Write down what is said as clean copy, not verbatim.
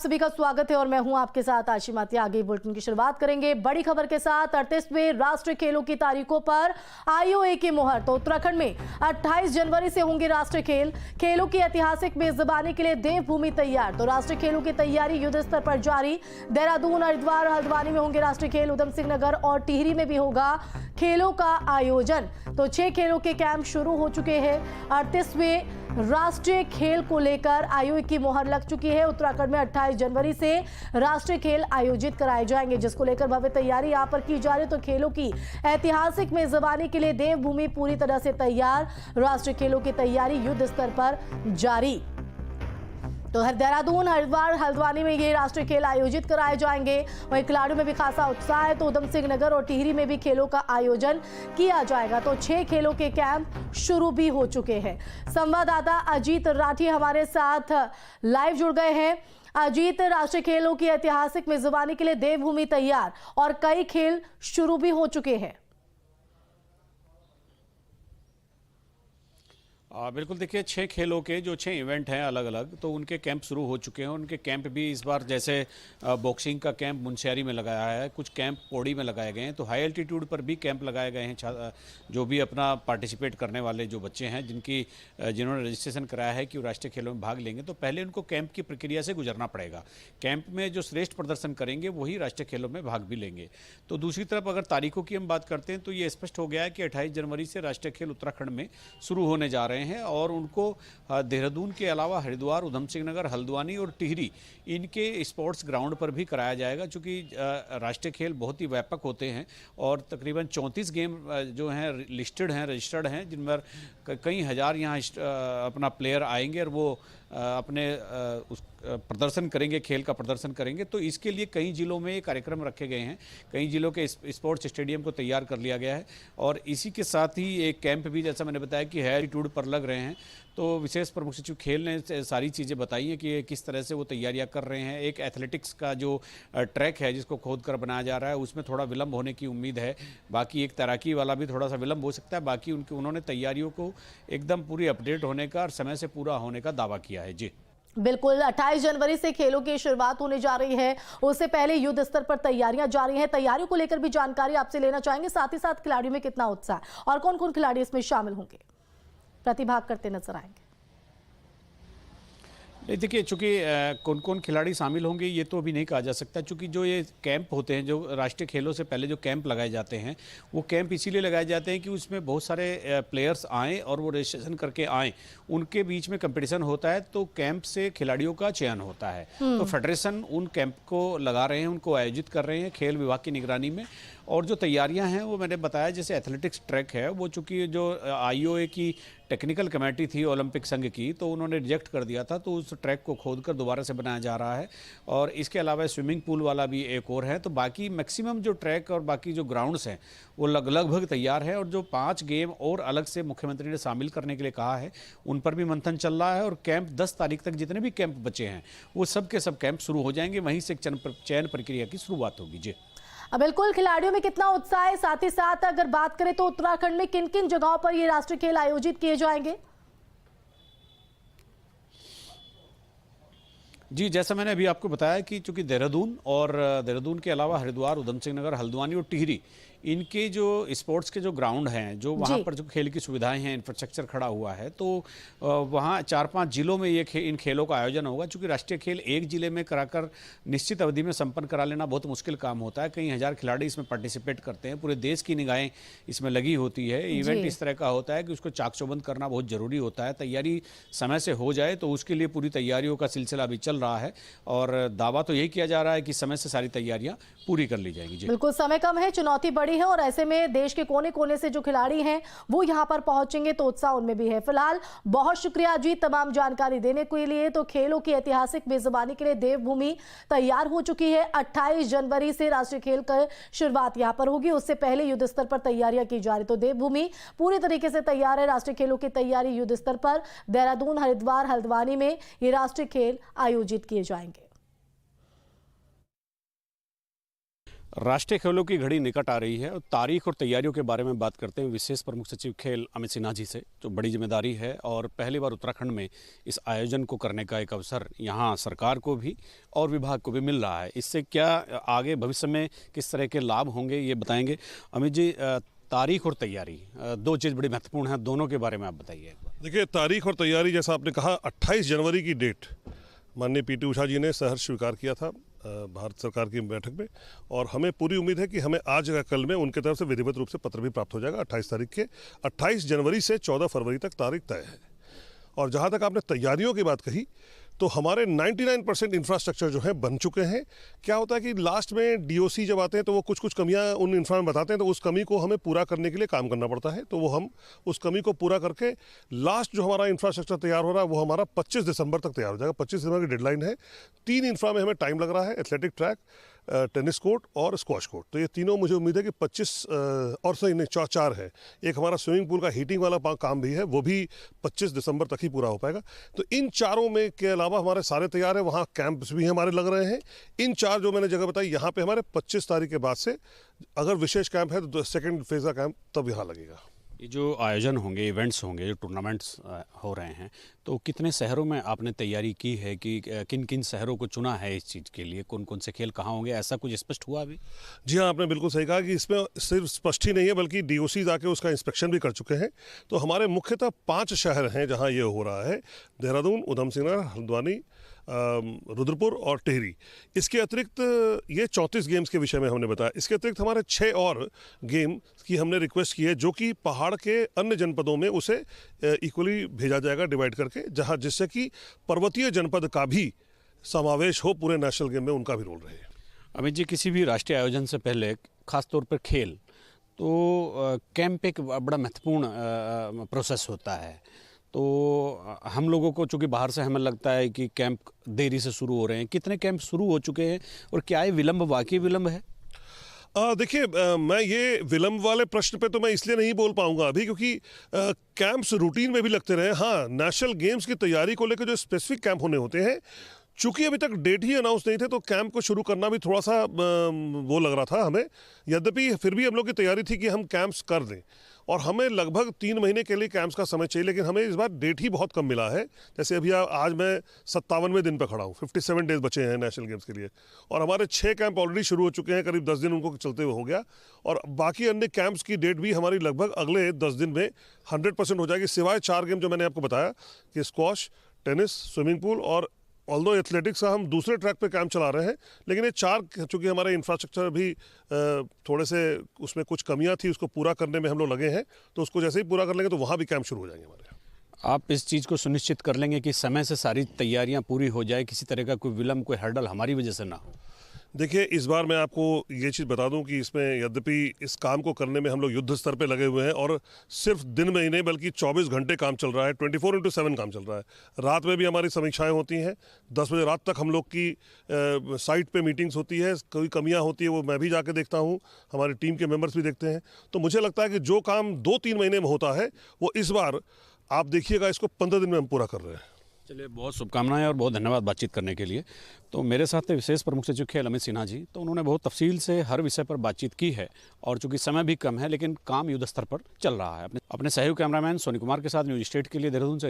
सभी का स्वागत है और मैं हूं आपके साथ आशी मातिया। आगे बुलेटिन की शुरुआत करेंगे बड़ी खबर के साथ। 38वें राष्ट्रीय खेलों की तारीखों पर आईओए की मुहर। तो उत्तराखंड में 28 जनवरी से होंगे राष्ट्रीय खेल। खेलों की ऐतिहासिक मेजबानी के लिए देवभूमि तैयार। तो राष्ट्रीय खेलों की तैयारी युद्ध स्तर पर जारी। देहरादून, हरिद्वार, हल्द्वानी में होंगे राष्ट्रीय खेल। उधम सिंह नगर और टिहरी में भी होगा खेलों का आयोजन। तो 6 खेलों के कैंप शुरू हो चुके हैं। 38वें राष्ट्रीय खेल को लेकर आईओए की मुहर लग चुकी है। उत्तराखंड में 28 जनवरी से राष्ट्रीय खेल आयोजित कराए जाएंगे, जिसको लेकर भव्य तैयारी यहां पर की जा रही है। तो खेलों की ऐतिहासिक मेजबानी के लिए देवभूमि पूरी तरह से तैयार। राष्ट्रीय खेलों की तैयारी युद्ध स्तर पर जारी। तो देहरादून, हरिद्वार, हल्द्वानी में ये राष्ट्रीय खेल आयोजित कराए जाएंगे। वहीं खिलाड़ियों में भी खासा उत्साह है। तो उधम सिंह नगर और टिहरी में भी खेलों का आयोजन किया जाएगा। तो 6 खेलों के कैंप शुरू भी हो चुके हैं। संवाददाता अजीत राठी हमारे साथ लाइव जुड़ गए हैं। अजीत, राष्ट्रीय खेलों की ऐतिहासिक मेजबानी के लिए देवभूमि तैयार और कई खेल शुरू भी हो चुके हैं। बिल्कुल, देखिए 6 खेलों के जो 6 इवेंट हैं अलग अलग, तो उनके कैंप शुरू हो चुके हैं। उनके कैंप भी इस बार जैसे बॉक्सिंग का कैंप मुनस्यारी में लगाया है, कुछ कैंप पौड़ी में लगाए गए हैं। तो हाई एल्टीट्यूड पर भी कैंप लगाए गए हैं। जो भी अपना पार्टिसिपेट करने वाले जो बच्चे हैं जिन्होंने रजिस्ट्रेशन कराया है कि वो राष्ट्रीय खेलों में भाग लेंगे, तो पहले उनको कैंप की प्रक्रिया से गुजरना पड़ेगा। कैंप में जो श्रेष्ठ प्रदर्शन करेंगे वही राष्ट्रीय खेलों में भाग भी लेंगे। तो दूसरी तरफ अगर तारीखों की हम बात करते हैं तो ये स्पष्ट हो गया है कि 28 जनवरी से राष्ट्रीय खेल उत्तराखंड में शुरू होने जा रहे हैं और उनको देहरादून के अलावा हरिद्वार, उधम सिंह नगर, हल्द्वानी और टिहरी इनके स्पोर्ट्स ग्राउंड पर भी कराया जाएगा। चूँकि राष्ट्रीय खेल बहुत ही व्यापक होते हैं और तकरीबन 34 गेम जो हैं लिस्टेड हैं, रजिस्टर्ड हैं, जिनमें कई हज़ार यहाँ अपना प्लेयर आएंगे और वो अपने उस प्रदर्शन करेंगे, खेल का प्रदर्शन करेंगे। तो इसके लिए कई जिलों में ये कार्यक्रम रखे गए हैं। कई जिलों के स्पोर्ट्स स्टेडियम को तैयार कर लिया गया है और इसी के साथ ही एक कैंप भी, जैसा मैंने बताया, कि हाई एल्टीट्यूड पर लग रहे हैं। तो विशेष प्रमुख सचिव खेल ने सारी चीज़ें बताई हैं कि किस तरह से वो तैयारियां कर रहे हैं। एक एथलेटिक्स का जो ट्रैक है जिसको खोद कर बनाया जा रहा है, उसमें थोड़ा विलंब होने की उम्मीद है। बाकी एक तैराकी वाला भी थोड़ा सा विलंब हो सकता है। बाकी उन्होंने तैयारियों को एकदम पूरी अपडेट होने का और समय से पूरा होने का दावा किया है। जी बिल्कुल, 28 जनवरी से खेलों की शुरुआत होने जा रही है। उससे पहले युद्ध स्तर पर तैयारियां जारी हैं। तैयारियों को लेकर भी जानकारी आपसे लेना चाहेंगे। साथ ही साथ खिलाड़ियों में कितना उत्साह और कौन कौन खिलाड़ी इसमें शामिल होंगे, प्रतिभाग करते नजर आएंगे? देखिए, चूंकि कौन कौन खिलाड़ी शामिल होंगे ये तो अभी नहीं कहा जा सकता। चूंकि जो ये कैंप होते हैं, जो राष्ट्रीय खेलों से पहले जो कैंप लगाए जाते हैं, वो कैंप इसीलिए लगाए जाते हैं कि उसमें बहुत सारे प्लेयर्स आएँ और वो रजिस्ट्रेशन करके आएँ। उनके बीच में कंपटीशन होता है, तो कैंप से खिलाड़ियों का चयन होता है। तो फेडरेशन उन कैंप को लगा रहे हैं, उनको आयोजित कर रहे हैं खेल विभाग की निगरानी में। और जो तैयारियां हैं वो मैंने बताया, जैसे एथलेटिक्स ट्रैक है वो, चूंकि जो आईओए की टेक्निकल कमेटी थी ओलंपिक संघ की, तो उन्होंने रिजेक्ट कर दिया था। तो उस ट्रैक को खोदकर दोबारा से बनाया जा रहा है। और इसके अलावा स्विमिंग पूल वाला भी एक और है। तो बाकी मैक्सिमम जो ट्रैक और बाकी जो ग्राउंड्स हैं वो लगभग तैयार है। और जो 5 गेम और अलग से मुख्यमंत्री ने शामिल करने के लिए कहा है, उन पर भी मंथन चल रहा है। और कैंप 10 तारीख तक जितने भी कैंप बचे हैं वो सब के सब कैंप शुरू हो जाएंगे। वहीं से चयन प्रक्रिया की शुरुआत होगी। जी बिल्कुल, खिलाड़ियों में कितना उत्साह है, साथ ही साथ अगर बात करें तो उत्तराखंड में किन किन जगहों पर ये राष्ट्रीय खेल आयोजित किए जाएंगे? जी, जैसा मैंने अभी आपको बताया कि चूंकि देहरादून के अलावा हरिद्वार, उधम सिंह नगर, हल्द्वानी और टिहरी, इनके जो स्पोर्ट्स के जो ग्राउंड हैं, जो वहाँ पर जो खेल की सुविधाएं हैं, इंफ्रास्ट्रक्चर खड़ा हुआ है, तो वहाँ 4-5 जिलों में इन खेलों का आयोजन होगा। चूँकि राष्ट्रीय खेल एक जिले में कराकर निश्चित अवधि में संपन्न करा लेना बहुत मुश्किल काम होता है। कई हज़ार खिलाड़ी इसमें पार्टिसिपेट करते हैं। पूरे देश की निगाहें इसमें लगी होती है। इवेंट इस तरह का होता है कि उसको चाक चौबंद करना बहुत ज़रूरी होता है। तैयारी समय से हो जाए तो उसके लिए पूरी तैयारियों का सिलसिला अभी चल रहा है और दावा तो यही किया जा रहा है कि समय से सारी तैयारियां पूरी कर ली जाएंगी। बिल्कुल, समय कम है, चुनौती बड़ी है और ऐसे में देश के कोने कोने से जो खिलाड़ी हैं वो यहां पर पहुंचेंगे, तो उत्साह उनमें भी है। फिलहाल बहुत शुक्रिया जी तमाम जानकारी देने के लिए। तो खेलों की ऐतिहासिक मेजबानी के लिए देवभूमि तैयार हो चुकी है। 28 जनवरी से राष्ट्रीय खेल की शुरुआत यहां पर होगी। उससे पहले युद्ध स्तर पर तैयारियां की जा रही। तो देवभूमि पूरी तरीके से तैयार है। राष्ट्रीय खेलों की तैयारी युद्ध स्तर पर देहरादून, हरिद्वार, हल्द्वानी में ये राष्ट्रीय खेल आयोजित किए जाएंगे। राष्ट्रीय खेलों की घड़ी निकट आ रही है और तारीख और तैयारियों के बारे में बात करते हैं विशेष प्रमुख सचिव खेल अमित सिन्हा जी से, जो बड़ी जिम्मेदारी है और पहली बार उत्तराखंड में इस आयोजन को करने का एक अवसर यहाँ सरकार को भी और विभाग को भी मिल रहा है। इससे क्या आगे भविष्य में किस तरह के लाभ होंगे ये बताएंगे। अमित जी, तारीख और तैयारी दो चीज़ बड़ी महत्वपूर्ण है, दोनों के बारे में आप बताइए। देखिए, तारीख और तैयारी जैसा आपने कहा 28 जनवरी की डेट माननीय पीटी उषा जी ने सहर्ष स्वीकार किया था भारत सरकार की बैठक में, और हमें पूरी उम्मीद है कि हमें आज या कल में उनके तरफ से विधिवत रूप से पत्र भी प्राप्त हो जाएगा 28 तारीख के। 28 जनवरी से 14 फरवरी तक तारीख तय है। और जहाँ तक आपने तैयारियों की बात कही तो हमारे 99% इंफ्रास्ट्रक्चर जो है बन चुके हैं। क्या होता है कि लास्ट में डीओसी जब आते हैं तो वो कुछ कमियां उन इंफ्रा में बताते हैं, तो उस कमी को हमें पूरा करने के लिए काम करना पड़ता है। तो वो हम उस कमी को पूरा करके लास्ट जो हमारा इंफ्रास्ट्रक्चर तैयार हो रहा है वो हमारा 25 दिसंबर तक तैयार हो जाएगा। 25 दिसंबर की डेडलाइन है। 3 इंफ्रा में हमें टाइम लग रहा है, एथलेटिक ट्रैक, टेनिस कोर्ट और स्क्वॉश कोर्ट। तो ये तीनों मुझे उम्मीद है कि 25 और सही नहीं 4 है। एक हमारा स्विमिंग पूल का हीटिंग वाला काम भी है, वो भी 25 दिसंबर तक ही पूरा हो पाएगा। तो इन चारों में के अलावा हमारे सारे तैयार है। वहाँ कैंप्स भी हमारे लग रहे हैं। इन 4 जो मैंने जगह बताई, यहाँ पे हमारे 25 तारीख के बाद से अगर विशेष कैंप है तो सेकेंड फेज का कैंप तब यहाँ लगेगा। ये जो आयोजन होंगे, इवेंट्स होंगे, जो टूर्नामेंट्स हो रहे हैं, तो कितने शहरों में आपने तैयारी की है कि किन किन शहरों को चुना है इस चीज़ के लिए, कौन कौन से खेल कहाँ होंगे, ऐसा कुछ स्पष्ट हुआ अभी? जी हाँ, आपने बिल्कुल सही कहा कि इसमें सिर्फ स्पष्ट ही नहीं है बल्कि डीओसी आके उसका इंस्पेक्शन भी कर चुके हैं। तो हमारे मुख्यतः 5 शहर हैं जहाँ ये हो रहा है: देहरादून, उधम सिंह नगर, हल्द्वानी, रुद्रपुर और टिहरी। इसके अतिरिक्त ये 34 गेम्स के विषय में हमने बताया। इसके अतिरिक्त हमारे 6 और गेम की हमने रिक्वेस्ट की है, जो कि पहाड़ के अन्य जनपदों में उसे इक्वली भेजा जाएगा डिवाइड करके, जहां जिससे कि पर्वतीय जनपद का भी समावेश हो पूरे नेशनल गेम में, उनका भी रोल रहे। अमित जी, किसी भी राष्ट्रीय आयोजन से पहले खासतौर पर खेल तो कैंप एक बड़ा महत्वपूर्ण प्रोसेस होता है। तो हम लोगों को चूँकि बाहर से हमें लगता है कि कैंप देरी से शुरू हो रहे हैं, कितने कैंप शुरू हो चुके हैं और क्या ये विलंब वाकई विलंब है? देखिए, मैं ये विलंब वाले प्रश्न पे तो मैं इसलिए नहीं बोल पाऊंगा अभी, क्योंकि कैंप्स रूटीन में भी लगते रहे। हाँ, नेशनल गेम्स की तैयारी को लेकर जो स्पेसिफिक कैंप होने होते हैं, चूंकि अभी तक डेट ही अनाउंस नहीं थे, तो कैंप को शुरू करना भी थोड़ा सा वो लग रहा था हमें। यद्यपि फिर भी हम लोग की तैयारी थी कि हम कैंप्स कर दें, और हमें लगभग 3 महीने के लिए कैंप्स का समय चाहिए, लेकिन हमें इस बार डेट ही बहुत कम मिला है। जैसे अभी आज मैं 57वें दिन पर खड़ा हूँ, 57 डेज बचे हैं नेशनल गेम्स के लिए, और हमारे 6 कैंप ऑलरेडी शुरू हो चुके हैं, करीब 10 दिन उनको चलते हुए हो गया, और बाकी अन्य कैंप्स की डेट भी हमारी लगभग अगले 10 दिन में 100% हो जाएगी, सिवाय 4 गेम जो मैंने आपको बताया कि स्क्वॉश, टेनिस, स्विमिंग पूल और ऑल्दो एथलेटिक्स का हम दूसरे ट्रैक पे काम चला रहे हैं। लेकिन ये 4, चूँकि हमारे इंफ्रास्ट्रक्चर भी थोड़े से उसमें कुछ कमियां थी, उसको पूरा करने में हम लोग लगे हैं, तो उसको जैसे ही पूरा कर लेंगे तो वहाँ भी कैंप शुरू हो जाएंगे हमारे। आप इस चीज़ को सुनिश्चित कर लेंगे कि समय से सारी तैयारियां पूरी हो जाए, किसी तरह का कोई विलंब, कोई हर्डल हमारी वजह से ना हो? देखिए, इस बार मैं आपको ये चीज़ बता दूं कि इसमें यद्यपि इस काम को करने में हम लोग युद्ध स्तर पे लगे हुए हैं, और सिर्फ दिन में ही नहीं बल्कि 24 घंटे काम चल रहा है, 24/7 काम चल रहा है। रात में भी हमारी समीक्षाएं होती हैं, 10 बजे रात तक हम लोग की साइट पे मीटिंग्स होती है। कोई कमियां होती है वो मैं भी जाके देखता हूँ, हमारी टीम के मेंबर्स भी देखते हैं। तो मुझे लगता है कि जो काम 2-3 महीने में होता है, वो इस बार आप देखिएगा इसको 15 दिन में हम पूरा कर रहे हैं। चलिए, बहुत शुभकामनाएं और बहुत धन्यवाद बातचीत करने के लिए। तो मेरे साथ थे विशेष प्रमुख सचिव खेल अमित सिन्हा जी। तो उन्होंने बहुत तफसील से हर विषय पर बातचीत की है, और चूंकि समय भी कम है लेकिन काम युद्ध स्तर पर चल रहा है। अपने सहयोग कैमरामैन सोनी कुमार के साथ न्यूज स्टेट के लिए देहरादून से